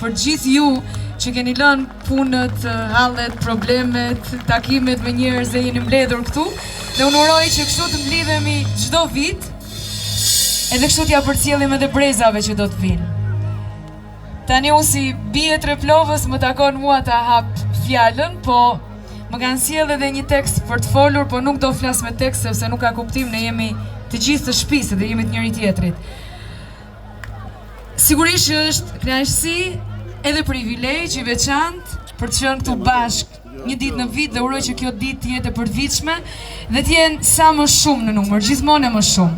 për gjithë ju që keni lënë punët, hallet, problemet, takimet me njerëz dhe jeni mbledhur këtu. Dhe unë uroj që kështu të mblidhemi çdo vit, edhe kështu t'ja përcjellim edhe brezave që do të vinë. Tani unë si bie Treplovës më takon mua ta hap fjalën, po më kanë sjellë edhe një tekst për të folur, po nuk do flas me tekst sepse nuk ka kuptim, ne jemi të gjithë të shtëpisë dhe jemi të njëri tjetrit. Sigurisht që është kënaqësi edhe privilegj i veçantë për të qenë këtu bashkë një ditë në vit dhe uroj që kjo ditë të jetë e përditshme dhe të jenë sa më shumë në numër, gjithmonë e më shumë.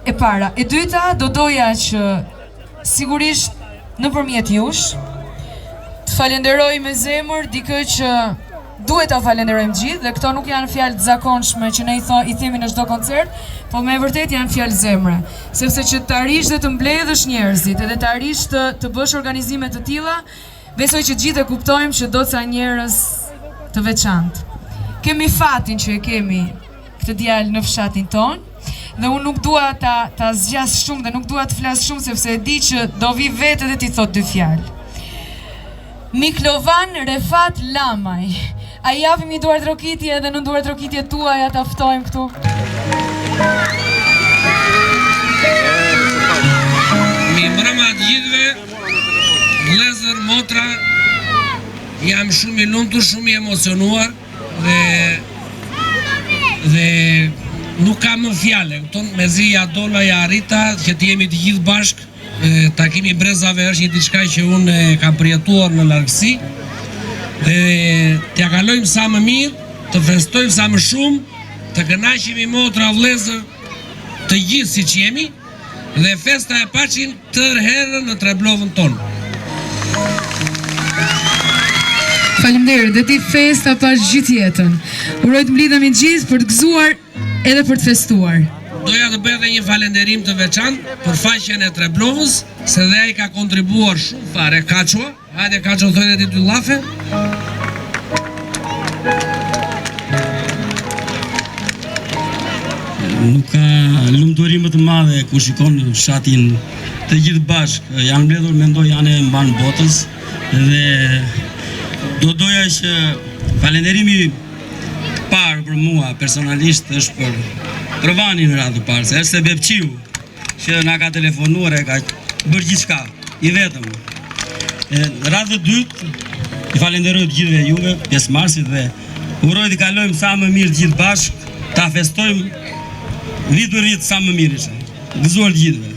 E para, e dyta, do doja që sigurisht nëpërmjet jush të falenderoj me zemër dikë që duhet ta falenderojmë gjithë dhe këto nuk janë fjalë të zakonshme që ne i themi në çdo koncert, po me vërtet janë fjalë zemre, sepse që të arish dhe të mbledhësh njerëzit edhe të arish të bësh organizime të tilla, besoj që gjithë e kuptojmë që do ca njerëz të veçantë. Kemi fatin që e kemi këtë djalë në fshatin ton, dhe unë nuk dua ta zgjas shumë dhe nuk dua të flas shumë sepse e di që do vi vetë edhe ti thot dy fjalë. Miklovan Refat Lamaj. A i japim i duar trokitje edhe në duar trokitje tuaja ta ftojmë këtu. Mi mbrëma të gjithve, vlezër, motra, jam shumë i lumtur, shumë i emocionuar dhe nuk kam më fjale. Mezi ja dola ja arrita që të jemi të gjithë bashkë. Takimi brezave është një diçka që unë kam përjetuar në largësi dhe t'ja kalojmë sa më mirë, të festojmë sa më shumë, të kënaqemi motra vlezër të gjithë siç jemi dhe festa e paçin tërë herën në Treplovën tonë. Faleminderit, dhe ti festa paç gjithë jetën. Uroj të mblidhemi gjithë për të gëzuar edhe për të festuar. Doja të bëj edhe një falenderim të veçantë për faqen e Treplovës, se dhe ai ka kontribuar shumë fare. Kaçua, hajde Kaço thojë ti dy llafe. Nuk ka lumturi më të madhe ku shikon fshatin të gjithë bashkë. Janë mbledhur mendoj janë mban botës dhe doja që falenderimi parë për mua personalisht është për Provani në radhë parë, se është se Bepqiu që na ka telefonuar e ka bërë gjithçka, i vetëm. Në radhë dytë, i falenderoj të gjithëve juve, pjesëmarrësit dhe uroj të kalojmë sa më mirë të gjithë bashkë, ta festojmë vit për vit sa më mirë ishte. Gëzuar të gjithëve.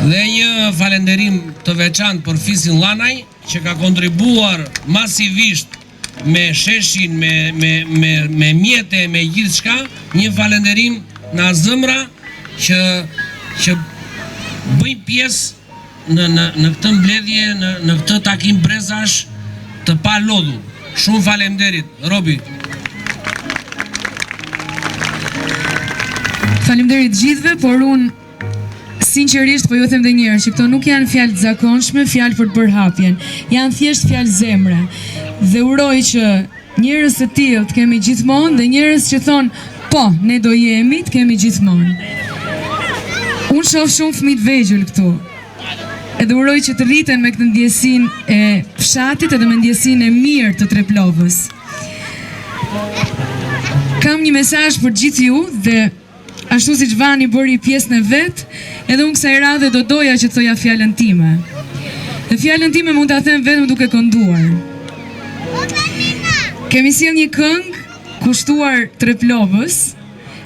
Dhe një falenderim të veçantë për Fisin Llanaj, që ka kontribuar masivisht me sheshin, me mjete, me gjithçka, një falenderim nga zëmra që bëjmë pjesë në këtë mbledhje, në këtë takim brezash të pa lodhur. Shumë faleminderit, Robi. Faleminderit gjithëve, por unë sinqerisht po ju them edhe një herë që këto nuk janë fjalë të zakonshme, fjalë për të bërë hapjen. Janë thjesht fjalë zemre. Dhe uroj që njerëz të tillë të kemi gjithmonë dhe njerëz që thonë po, ne do jemi, të kemi gjithmonë. Unë shoh shumë fëmijë të vegjël këtu. Edhe uroj që të rriten me këtë ndjesinë e fshatit edhe me ndjesinë e mirë të Treplovës. Kam një mesazh për gjithë ju dhe ashtu siç Vani bëri pjesën e vet, edhe unë kësaj radhe do doja që të thoja fjalën time. Dhe fjalën time mund ta them vetëm duke kënduar. Kemi sjell një këngë kushtuar Treplovës.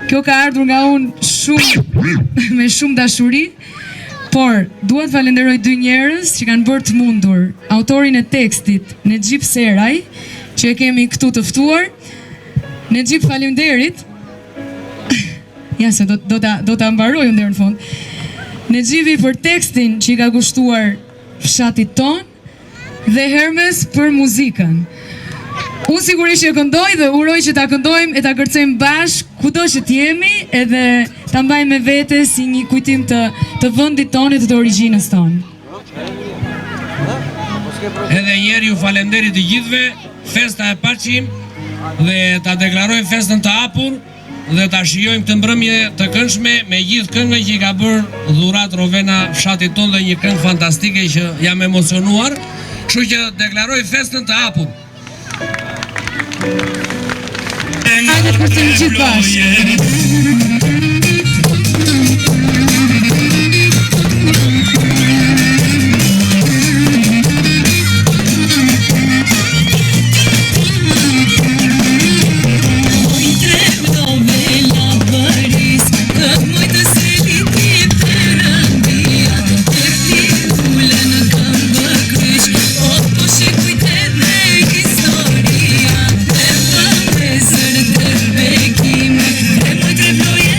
Kjo ka ardhur nga unë me shumë dashuri, por dua të falenderoj dy njerëz që kanë bërë të mundur. Autorin e tekstit, Nexhip Seraj, që e kemi këtu të ftuar. Nexhip, faleminderit. Ja se do ta mbaroj unë deri në fund. Nexhipi për tekstin që i ka kushtuar fshatit ton dhe Hermes për muzikën. Unë sigurisht që këndoj dhe uroj që ta këndojmë e ta kërcejmë bashkë kudo që t'jemi edhe ta mbajmë me vete si një kujtim të vendit tonë dhe të origjinës tonë. Edhe njeri ju falenderit të gjithve, festa e paçim dhe ta deklaroj festën të hapur dhe ta shijojmë këtë mbrëmje të këndshme me gjithë këngën që i ka bërë dhurat Rovena fshatit tonë dhe një këngë fantastike që jam emocionuar, kështu që deklaroj festën të hapur. Hajde të kërsojmë gjithë bashkë. Historia,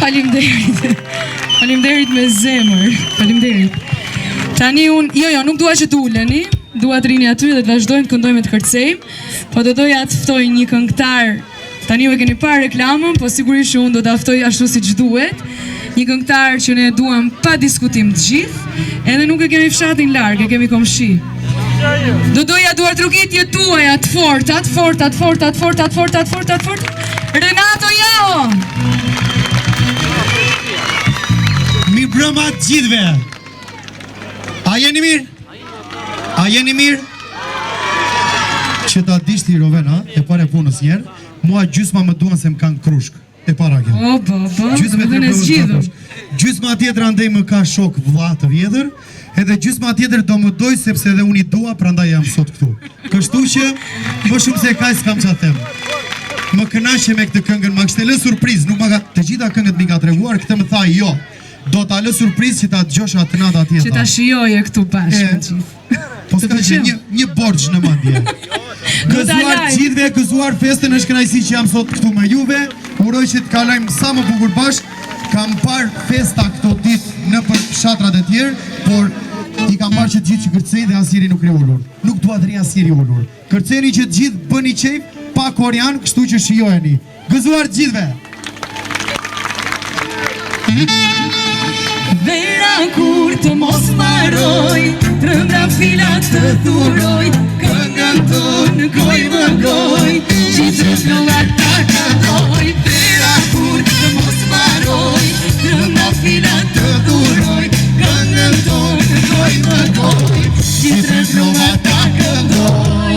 Faleminderit. Faleminderit me zemër. Faleminderit. Tani jo, nuk dua që të uleni, dua të rini aty dhe të vazhdojmë të këndojmë të kërcejmë, po do doja të ftoj një këngëtar. Tani ju e keni parë reklamën, po sigurisht që unë do ta ftoj ashtu siç duhet. Një këngëtar që ne duam pa diskutim të gjithë, edhe nuk e kemi fshatin larg, e kemi komshi. Do doja duartrukitjet tuaja të forta, të forta, të forta, të forta, të forta, të forta, të forta. Renato Jao! Mirë brëma të gjithve! A jeni mirë? A jeni mirë? Që ta dishti Rovena, e pare punës njerë, mua gjysma më duan se më kanë krushk. E para kjo. O, Gjysma tjetër andej më ka shok vlla të vjetër, edhe gjysma tjetër do më doj sepse edhe unë i dua, prandaj jam sot këtu. Kështu që më shumë se kaq s'kam çfarë them. Më kënaqe me këtë këngën, më kishte lënë surprizë, nuk më ka të gjitha këngët më ka treguar, këtë më tha jo. Do ta lë surprizë që ta dëgjosh atë natë atje. Që ta shijoje këtu bashkë. Po s'ka që një borxh në mendje. Gëzuar gjithve, gëzuar festën, është kënaqësi që jam sot këtu me juve. Uroj që të kalojmë sa më bukur bashkë. Kam parë festa këto ditë në për fshatrat e tjerë, por i kam parë që të gjithë që kërcej dhe asnjëri nuk ri ulur. Nuk dua të ri asnjëri ulur. Kërceni që të gjithë bëni qejf pa korean, kështu që shijojeni. Gëzuar gjithve. Vera kur të mos maroj, trëndafilat të thuroj, këngën tonë goj më goj, gjithë flongat ta këndoj. Vera kur të mos maroj, trëndafilat të thuroj, këngën tonë goj më goj, gjithë flongat ta këndoj.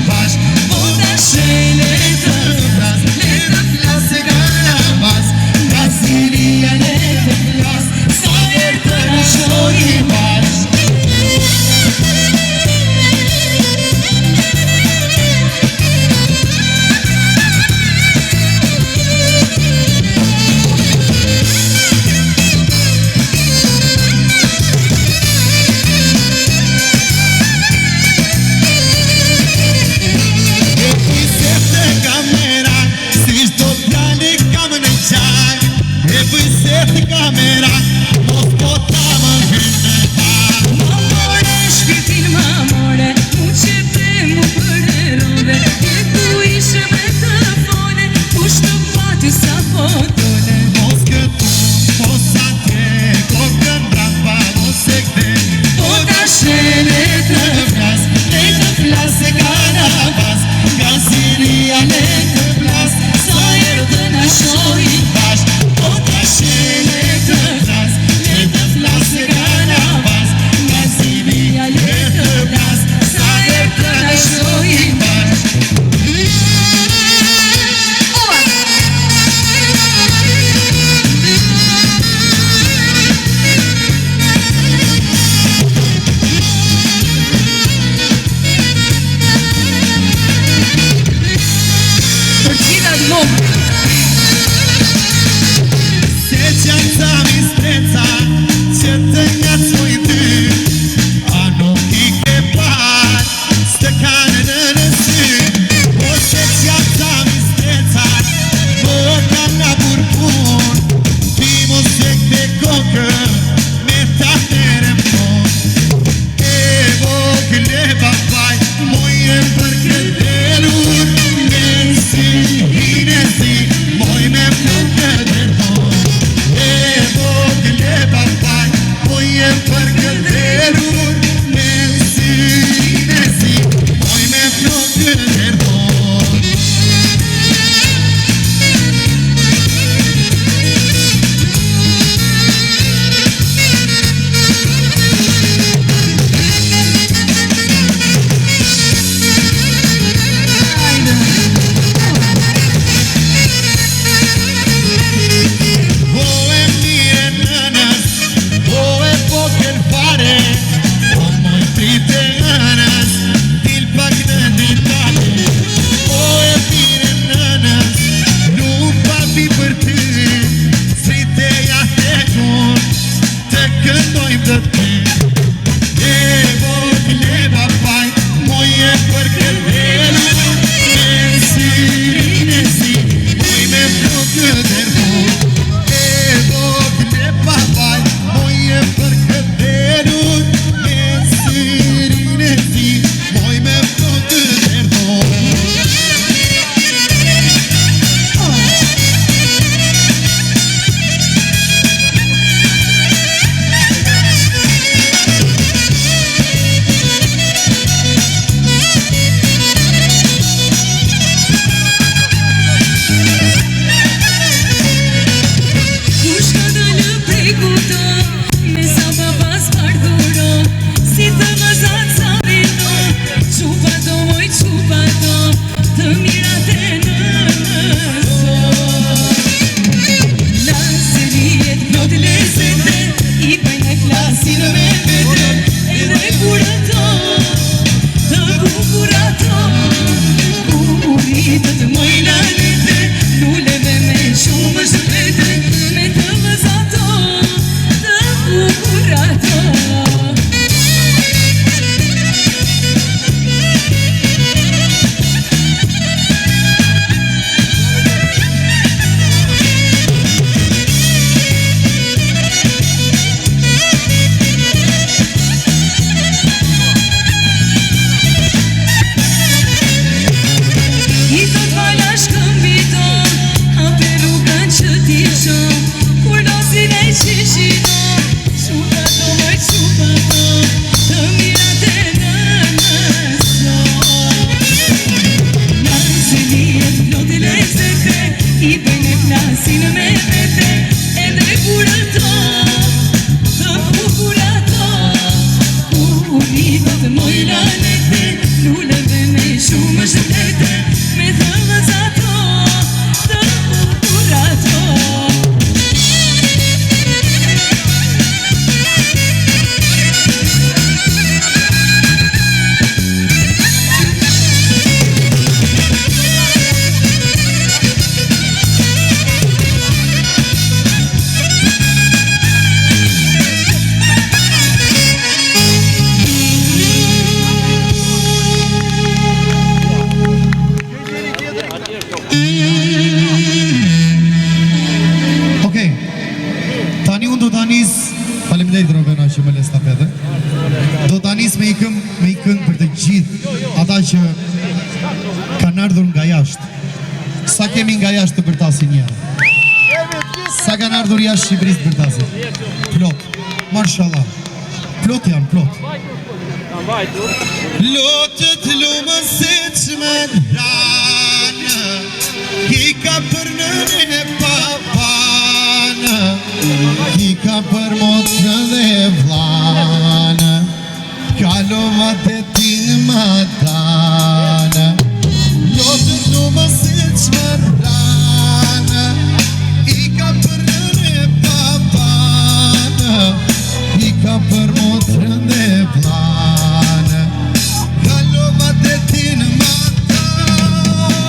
Bash, Do të anis me i këngë për të gjithë ata që kanë ardhur nga jashtë. Sa kemi nga jashtë të bërtasin njerë? Sa kanë ardhur jashtë Shqipërisë të bërtasin? Plot, marshallah. Plot janë, plot. Lotët lumë se që më ranë, i ka për nënë e papanë, i ka për motrë dhe vlanë, kalovat e ti më tanë. Lotët lumë se që më ranë, i ka për nënë e papanë, i ka për motrë dhe vlanë, kalovat e ti më tanë.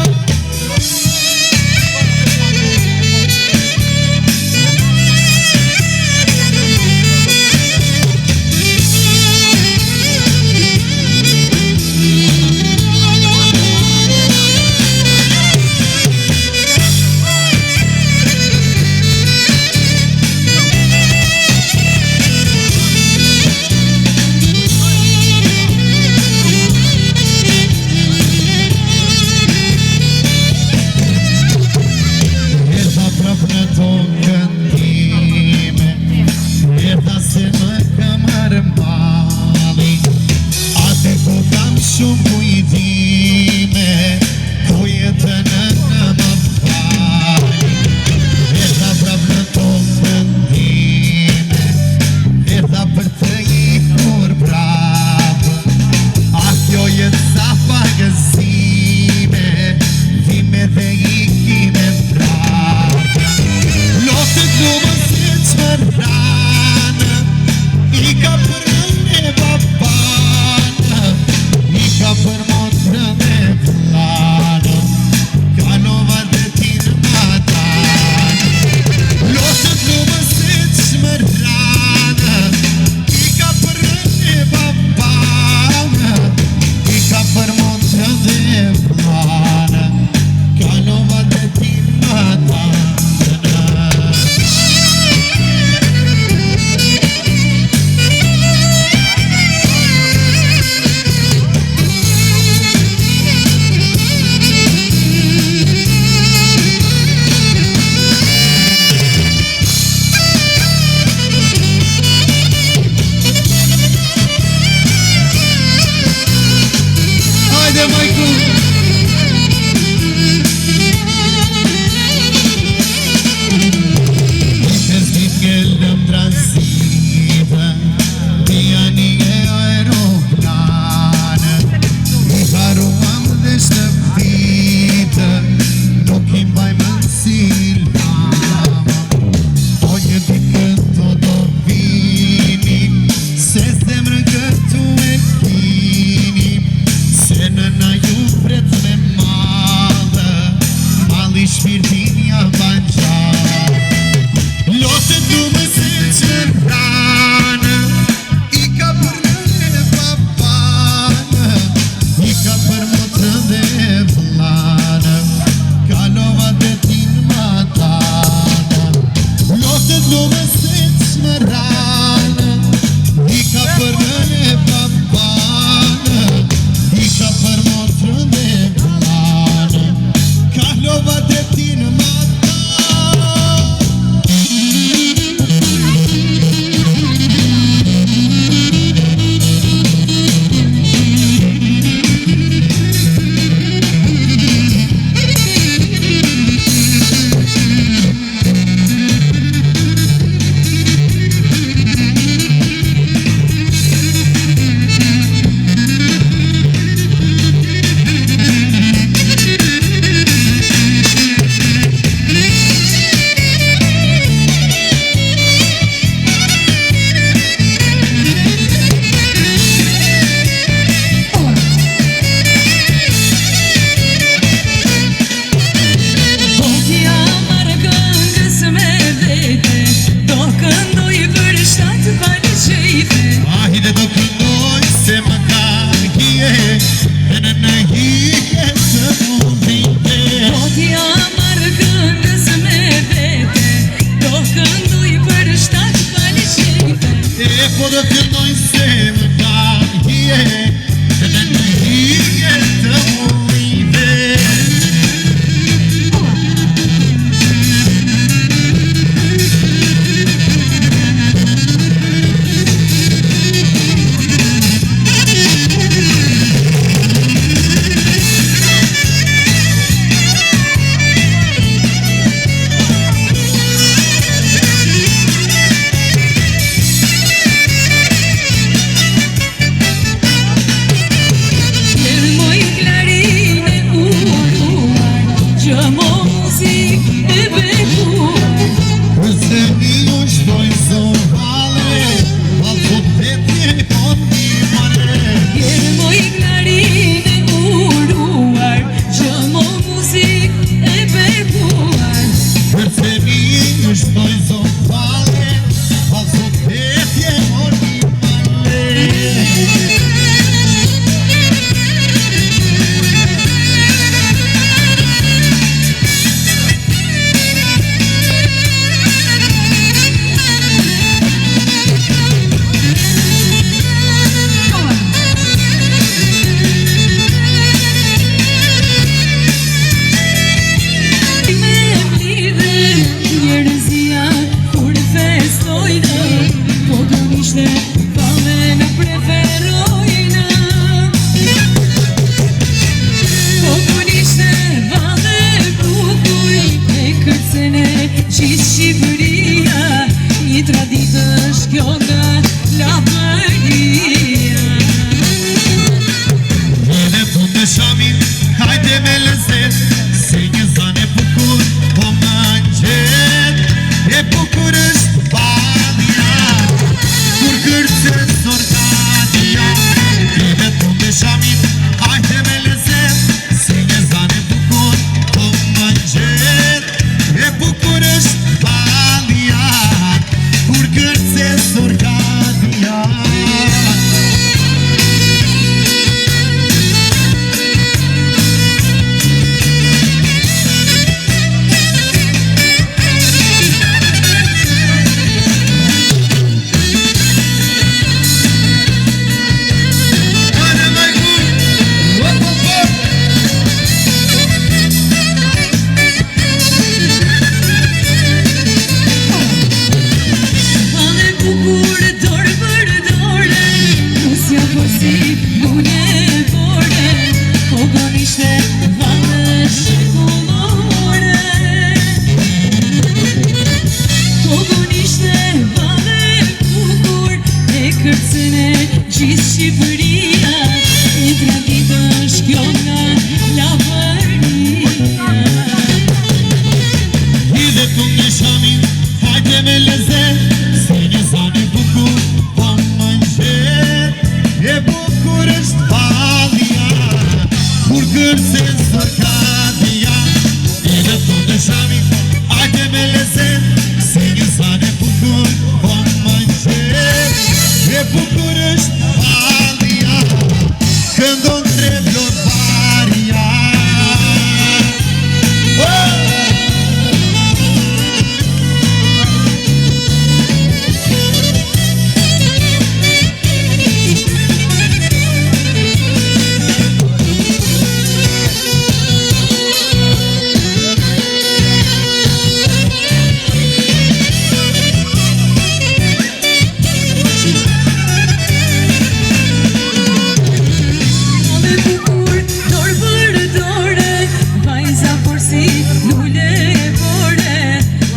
si lule e bore,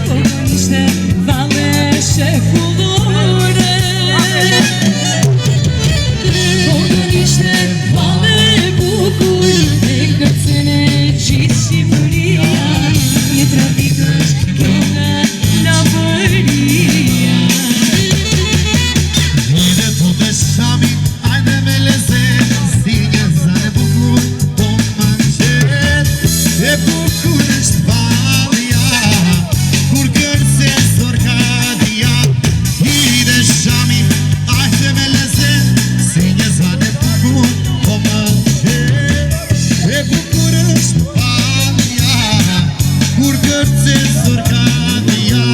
kokën ishte valle shekullore. Kokën ishte valle e bukur, e kërcen e gjithë Shqipëria, një traditës kjo nga lavëria. Hide të të shami, ajde me lezet, si një zane bukur, po më qet, e bukur është valja, kur kërce Zorkadia. Hide shami, ajde me lezet, si një zane bukur, po më qet, e bukur është valja, kur kërce Zorkadia.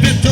Beto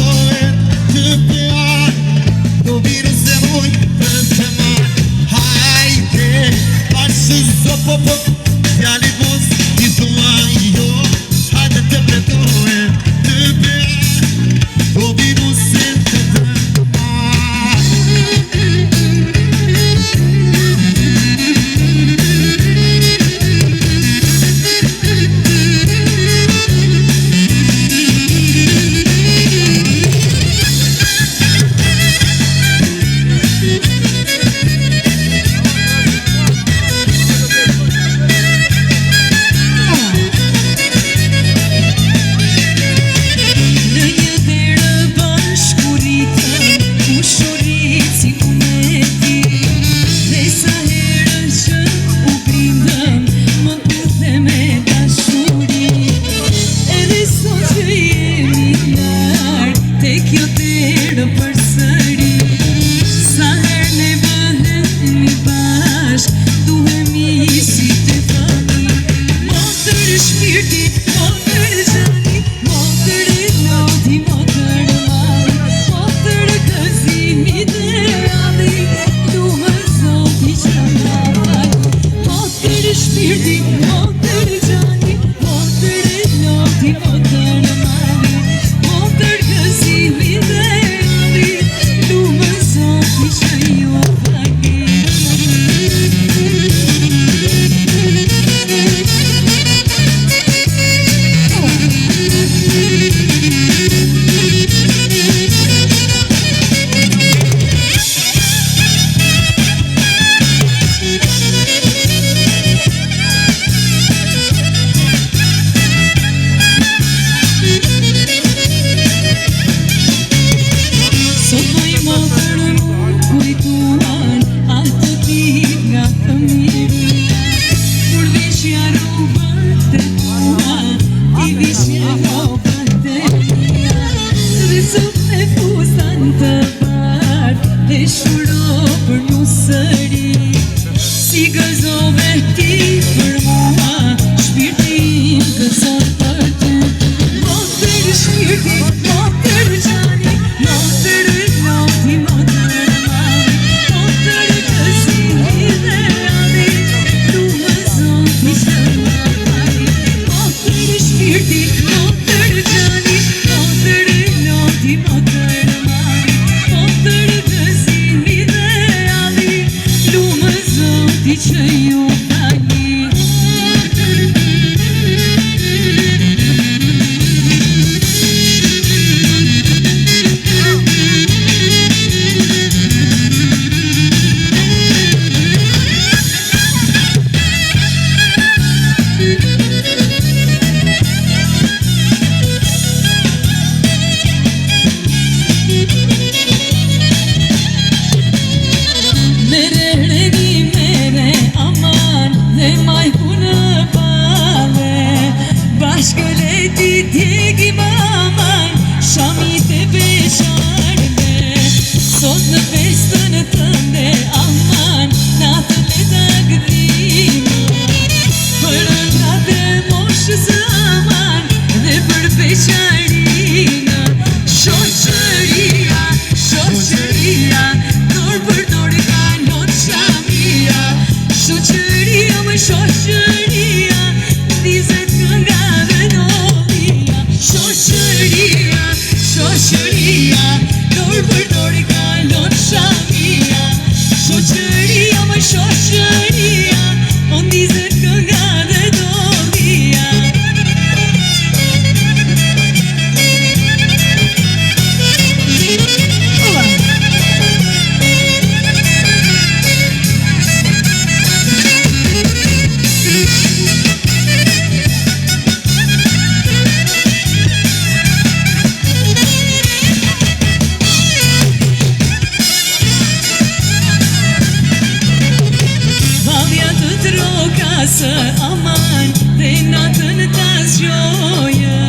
aman dhe natën ta zgjojë.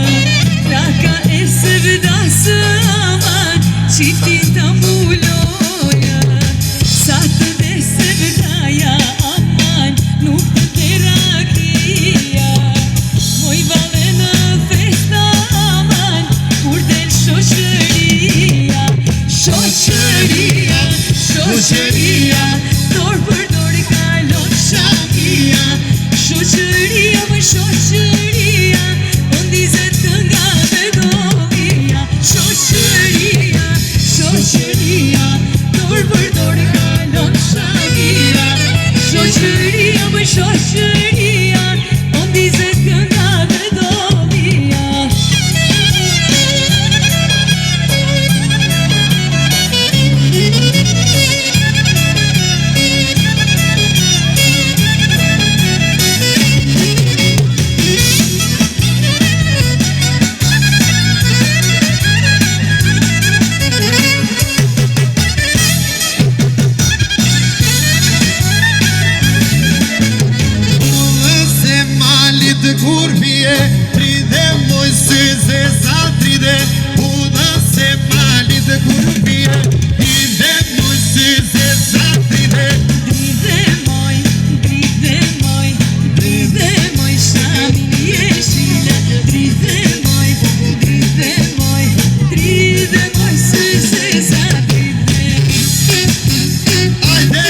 Plaka e sevdasë aman çiftin ta mbulojë. Sa të dhe sevdaja aman nuk të terakia. Moj vale në festa aman kur del shoqëria. Shoqëria, shoqëria, dorë për dorë kalon shakia. Shoqëria, më shoqëria, po ndizet kënga dhe dolia. Shoqëria, shoqëria, dorë për dorë kalon shakia. Shoqëria, më shoqëria, po ndizet kënga dhe dolia. Kur vje, pride moj se zeza tride. Puna se malit kur vje, pride moj se zeza tride. Dride moj, dride moj, dride moj, shamin jeshile. Dride moj, dride moj, dride moj, se zeza tride. Ajde!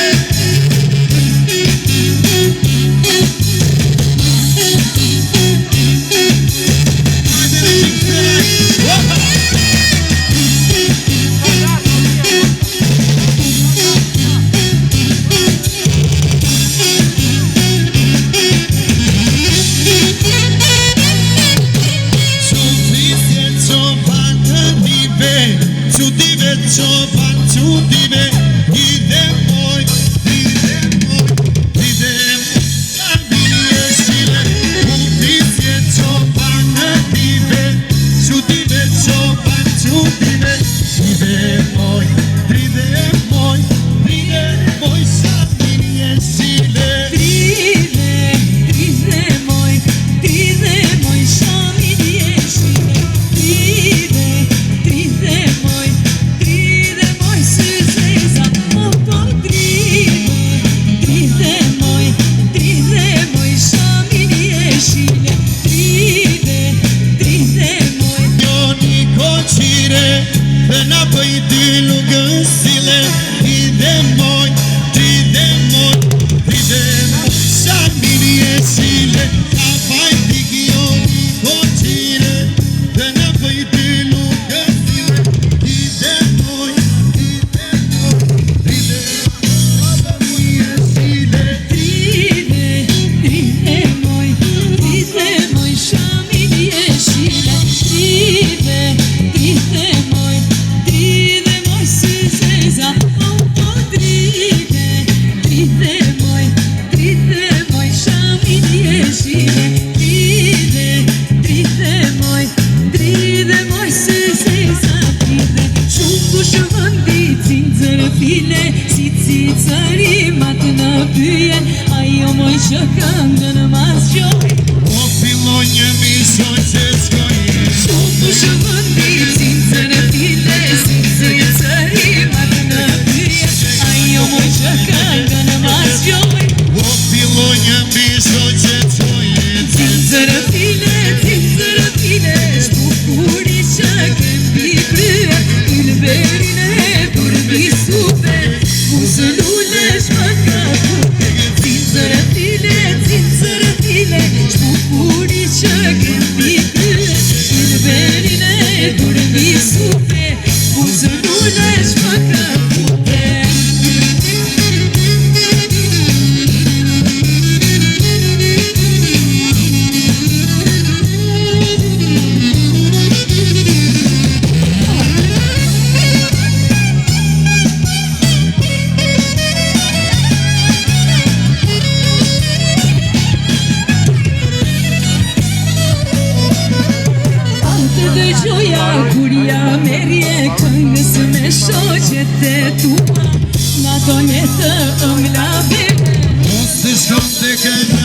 Në to jetë ëm la bebe. Mos të shkon të këna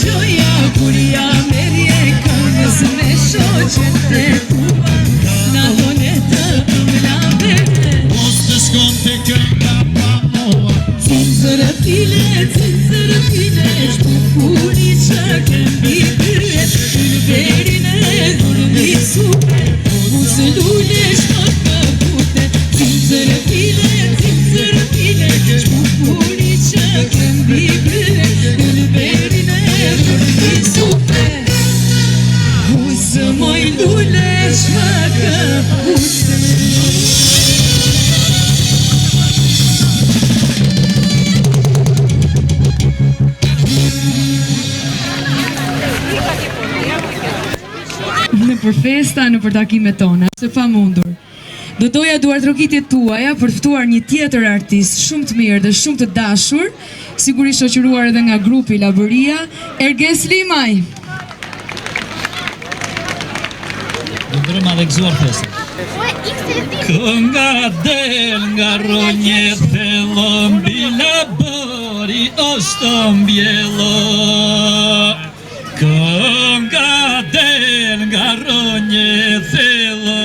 qoja kur ja merje këngës me shoqet e tua na done të ëmlave Mos të shkon të kënga pa moa Zinzërë file shpukuri që kemi kryet Ylberin e dhurmi supe Usë lule shkot këpute Zinzërë file shpukuri që kemi kryet Ylberin e dhurmi supe Usë moj lule shma këpute Në për festa, në për takimet tona, se pa mundur. Do doja duartrokitjet tuaja për ftuar një tjetër artist shumë të mirë dhe shumë të dashur, sigurisht shoqëruar edhe nga grupi Labëria, Erges Limaj. Do bërëm edhe gëzuar festën Kënga del nga ronje thellë Bila bëri është mbjellë Kënga del nga ronje thellë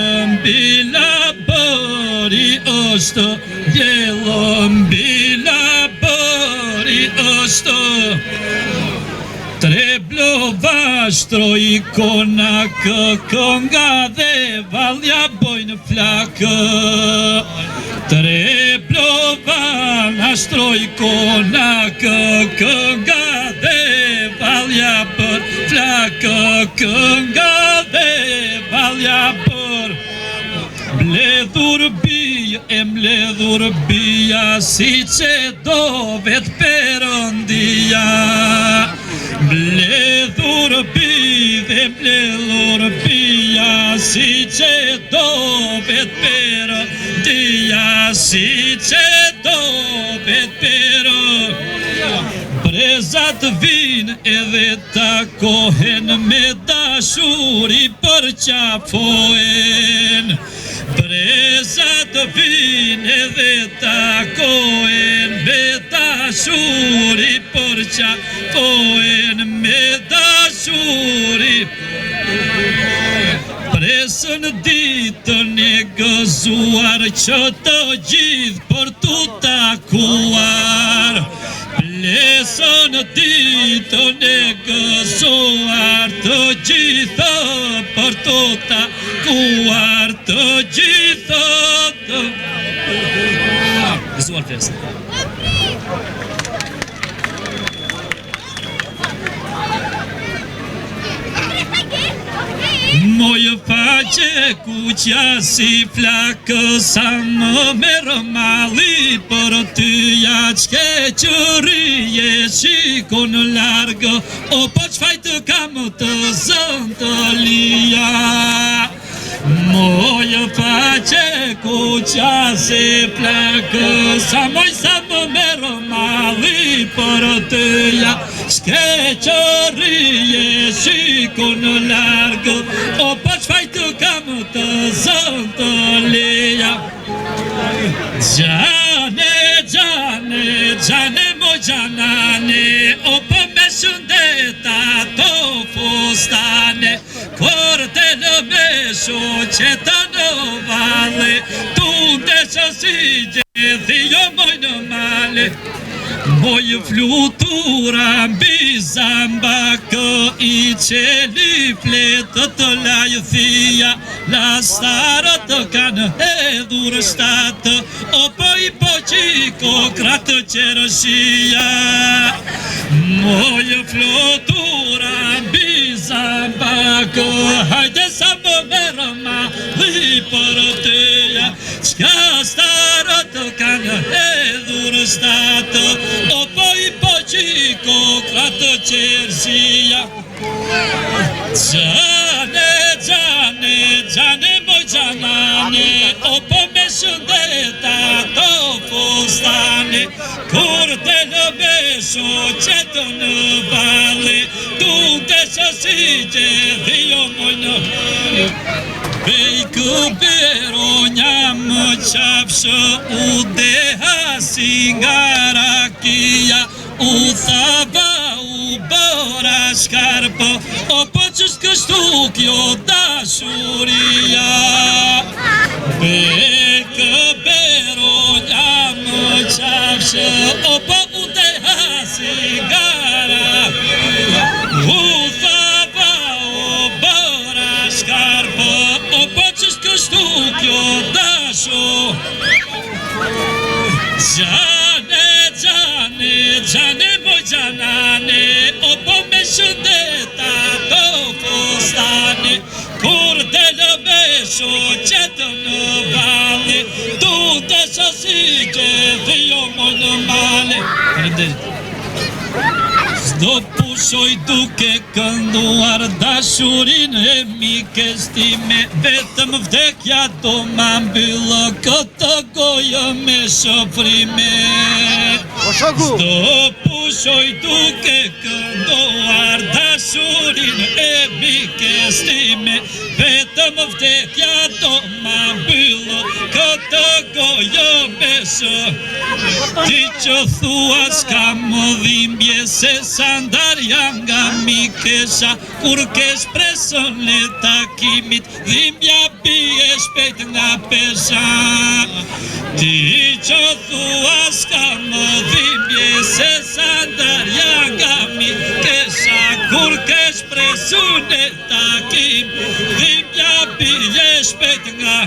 Bila bëri është mbjellë Bila bëri është Tre blova shtroj konak Kënga dhe valja bojnë flakë Tre blova na shtroj konak Kënga dhe valja për flakë Kënga dhe valja për Mbledhur bij e mbledhur bija Si që do vetë Perëndia Mbledhur bij dhe mbledhur bija Si që do vetë Perëndia Si që do vetë Perëndia Brezat vin edhe takohen Me dashuri për qafohen Brezat vin edhe takohen Me dashuri për qafohen Me dashuri Presën ditën e gëzuar Që të gjithë për tu takuar Plesën ditën e gëzuar Të gjithë për tu takuar Të gjithë të gëzuar plesën Mojë faqe kuqja si flakë Sa më merë mali për tyja Qke qërije shiko në largë O po qfaj të kam të zënë të lija Mojë faqe kuqja si flakë Sa më merë mali për tyja Qke qërije shiko në largë O po qfaj të kam të zënë të lija Gjane mo gjanane O po me shëndeta to fustane Kur të në me shoqeta në vale Tunde që si gjithi jo moj në male Moj flutura mbi zamba Kë I qeli fletë të lajthia La starët të kanë hedhur shtatë O po I po qiko kratë qerëshia Moj flutura mbi zamba Kë hajde sa më merë ma Li për teja Qka starët të kanë hedhur shtatë O po I po qiko kratë qerësia Gjane mo gjanane O po me shëndeta to fustane Kur të në me shoqetë në vale Tunde që si gjithi jo moj në Bejkë bero njëmë qafshë U deha si nga rakia U thava u bëra O po që s'kështu kjo dashuria Bekë beronja më qafshë O po u te hasi gara U thava o bëra shkarpë O po që s'kështu kjo dashu Gjane moj gjanane O po me shëndeta do kostane Kur delë me shoqetëm në vale Tu të shasi që dhjo moj në male S'do pushoj duke kënduar dashurin e mikes time Vetëm vdekja do ma mbyllë këtë gojë me shofrime S'do pushoj duke kënduar dashurin e mikes time Vetëm vdekja do ma mbyllë këtë gojë me shofrime Ti që thua s'ka më dhimbje se sandarja nga mikesha Kur kesh presën le takimit dhimbja bie shpejt nga pesha Ti që thua s'ka më dhimbje se sandarja nga mikesha Kur kesh presën le takimit dhimbja bie shpejt nga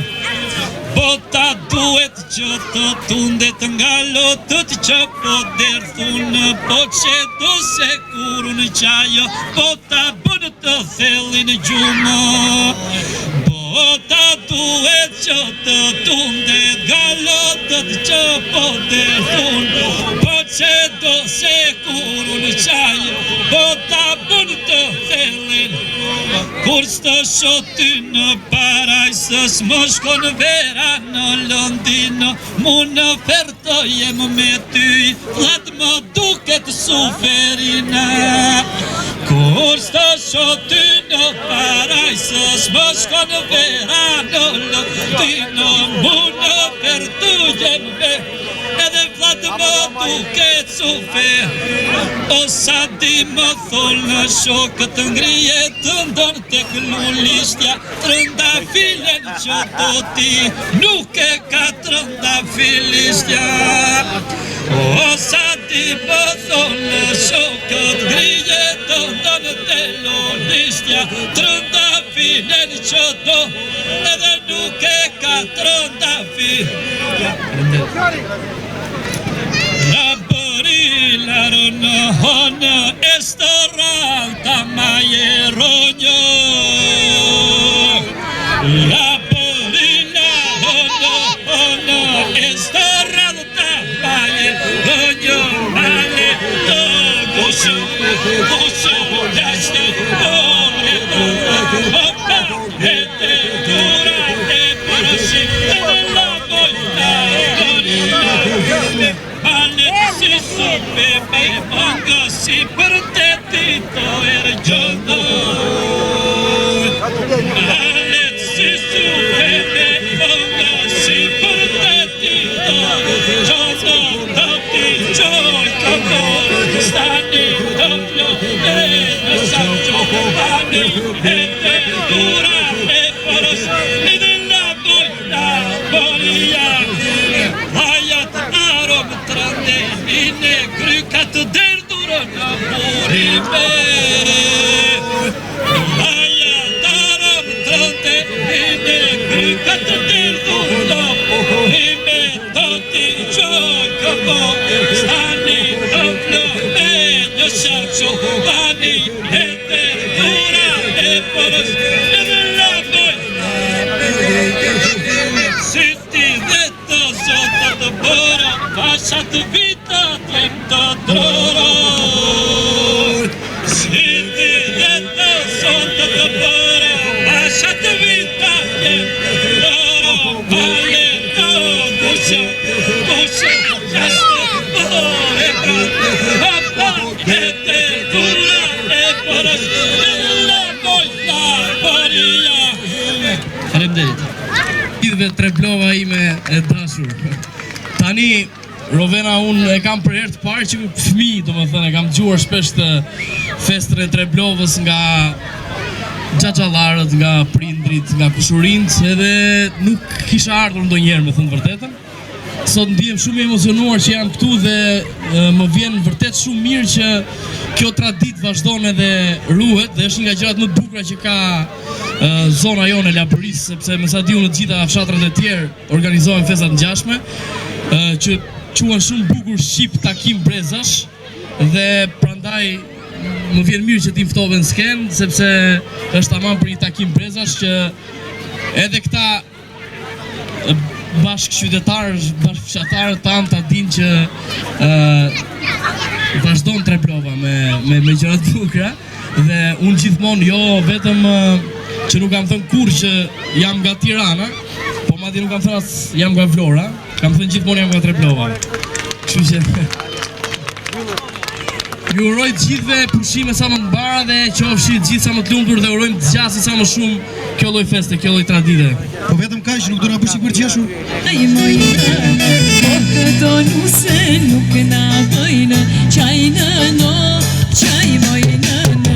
Bota duhet që të tundet nga lotët që po derthunë Po që do se kurun qajo Bota bënë të thellin gjumë Bota duhet që të tundet nga lotët që po derthunë Po që do se kurun qajo Bota bënë të thellin Kur s'të shoti në parajsës Më shkon vera në Londino Mu në ferto jem me ty Vlat më duket suferina Kur s'të shoti në parajsës Më shkon vera në Londino Mu në ferto jem me Edhe vlat më duket sufer O sa di më thol në shokët ngrije të ndonë tek lullishtja Trëndafilen që do ti nuk e ka trëndafilistja O sa di më thol në shokët ngrije të ndonë tek lullishtja Trëndafilen që do edhe nuk e ka trëndafilistja Laro në honë estoranta maje ronjo La borila honë estoranta maje ronjo Male to gushu jashti ore Opa hete dura e porosi La borila si supe me pongo si per te tito er giono si supe me pongo si per te tito giono Toti joy como stani doppio e sancho pani e dura e poros e della boia hayat arom trande Ine krykat derdurën në burime Aja darëm trënde Ine krykat derdurën në burime Toti qoj këpo Stani dëplo me një sharqo Bani e derdura e përës Edhe la boj Si ti dhe të zotat të bëra Pashat vita t'jem të droror Si ti dhe të zotat të bëra Pashat vita t'jem të droror Vale të kusha Jashtë bore Papa e te dura e përës Edhe la boj la boria Faleminderit. Idhve treblova ime e dashur. Tani Rovena, unë e kam për herë të parë që fëmijë, domethënë, e kam dëgjuar shpesh të festën e Treblovës nga xhaxhallarët, nga prindrit, nga kushurinë, edhe nuk kisha ardhur ndonjëherë, me thënë vërtetën. Sot ndihem shumë i emocionuar që jam këtu dhe më vjen vërtet shumë mirë që kjo traditë vazhdon edhe ruhet dhe është një nga gjërat më të bukura që ka zona jonë e Lapërisë, sepse me sa di unë të gjitha fshatrat e tjerë organizohen festa të ngjashme, që quhen shumë bukur Shqip takim brezash dhe prandaj më vjen mirë që ti ftove në skenë, sepse është tamam për një takim brezash që edhe këta bashkëqytetarë, bashkëfshatarët tanë ta dinë që vazhdon Treblova me gjëra të bukura dhe unë gjithmonë jo vetëm që nuk kam thënë kurrë që jam nga Tirana, po madje nuk kam thënë as jam nga Vlora, kam thënë gjithmonë jam nga Treblova. Kështu që ju uroj të gjithëve pushime sa më të mbara dhe qofshi të gjithë sa më të lumtur dhe urojmë të zgjasë sa më shumë kjo lloj feste, kjo lloj tradite. Po vetëm kaq, nuk do na bësh për qeshur. Ai moj po këto nuse nuk na bëjnë çajnë no, çaj moj nënë.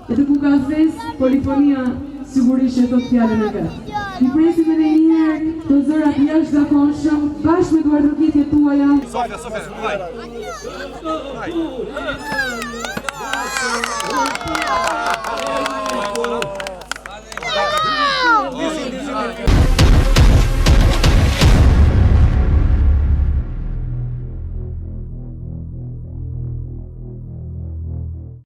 Edhe ku ka fest, polifonia sigurisht e thot fjalën e vet. I presim edhe një herë të zërat jashtëzakonshëm bashkë me duartërkitjet tuaja. Sofia,